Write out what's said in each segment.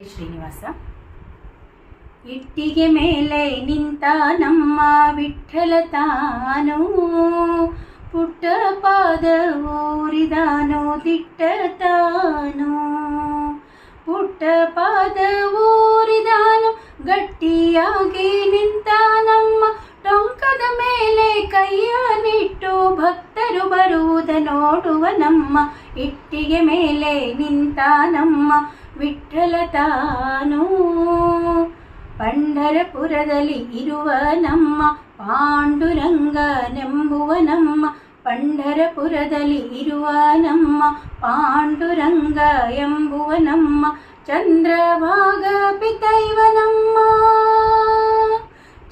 ಶ್ರೀನಿವಾಸ. ಇಟ್ಟಿಗೆ ಮೇಲೆ ನಿಂತ ನಮ್ಮ ವಿಠ್ಠಲ ತಾನು, ಪುಟ್ಟ ಪಾದ ಊರಿದಾನು ದಿಟ್ಟ ತಾನು. ಪುಟ್ಟ ಪಾದ ಊರಿದಾನು ಗಟ್ಟಿಯಾಗಿ ನಿಂತ ನಮ್ಮ ಟೊಂಕದ ಮೇಲೆ ಕೈಯ ನಿಟ್ಟು ಭಕ್ತರು ಬರುವುದ ನೋಡುವ ನಮ್ಮ. ಇಟ್ಟಿಗೆ ಮೇಲೆ ನಿಂತ ನಮ್ಮ ವಿಠ್ಠಲ ತಾನು, ಪಂಢರಪುರದಲ್ಲಿ ಇರುವ ನಮ್ಮ ಪಾಂಡುರಂಗನೆಂಬುವ ನಮ್ಮ. ಪಂಢರಪುರದಲ್ಲಿ ಇರುವ ನಮ್ಮ ಪಾಂಡುರಂಗ ಎಂಬುವ ನಮ್ಮ. ಚಂದ್ರಭಾಗ ಪಿತೈವ ನಮ್ಮ,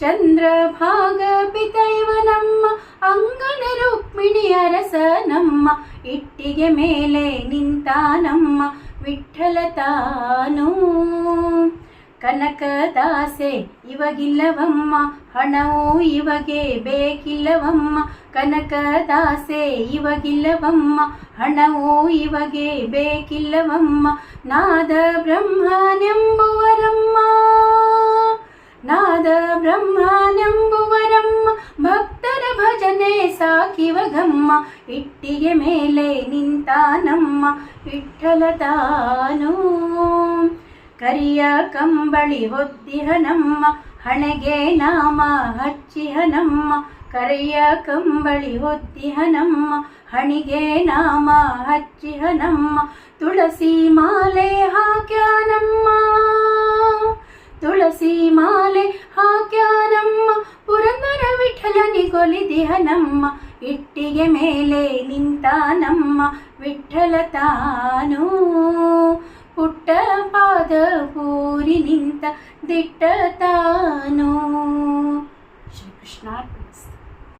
ಚಂದ್ರಭಾಗ ಪಿತೈವ ನಮ್ಮ. ಅಂಗನ ರುಕ್ಮಿಣಿ ಅರಸ ನಮ್ಮ. ಇಟ್ಟಿಗೆ ಮೇಲೆ ನಿಂತ ನಮ್ಮ ವಿಠ್ಠಲ ತಾನು. ಕನಕದಾಸೆ ಇವಗಿಲ್ಲವಮ್ಮ, ಹಣವೂ ಇವಗೆ ಬೇಕಿಲ್ಲವಮ್ಮ. ಕನಕದಾಸೆ ಇವಗಿಲ್ಲವಮ್ಮ, ಹಣವೂ ಇವಗೆ ಬೇಕಿಲ್ಲವಮ್ಮ. ನಾದ ಬ್ರಹ್ಮನೆಂಬುವರಮ್ಮ, ನಾದ ಬ್ರಹ್ಮನೆಂಬುವರಮ್ಮ. ಭಕ್ತರ ಭಜನೆ ಸಾಕಿವಗಮ್ಮ. ಇಟ್ಟಿಗೆ ಮೇಲೆ ನಿಂತ ನಮ್ಮ ವಿಠ್ಠಲ ತಾನು. ಕರಿಯ ಕಂಬಳಿ ಹೊದ್ದಿಹ ನಮ್ಮ, ಹಣೆಗೆ ನಾಮ ಹಚ್ಚಿಹ ನಮ್ಮ. ಕರಿಯ ಕಂಬಳಿ ಹೊದ್ದಿಹ ನಮ್ಮ, ಹಣಿಗೆ ನಾಮ ಹಚ್ಚಿಹ ನಮ್ಮ. ತುಳಸಿ ಮಾಲೆ ಹಾಕ್ಯಾನಮ್ಮ, ತುಳಸಿ ಮಾಲೆ ಹಾಕ್ಯಾನಮ್ಮ. ಪುರಂದರ ವಿಠಲನಿಗೊಲಿದಿಹ ನಮ್ಮ. ಇಟ್ಟಿಗೆ ಮೇಲೆ ನಿಂತ ನಮ್ಮ ವಿಠ್ಠಲ ತಾನು, ಪುಟ್ಟ ಪಾದ ಪೂರಿ ನಿಂತ ದಿಟ್ಟ ತಾನು. ಶ್ರೀಕೃಷ್ಣ.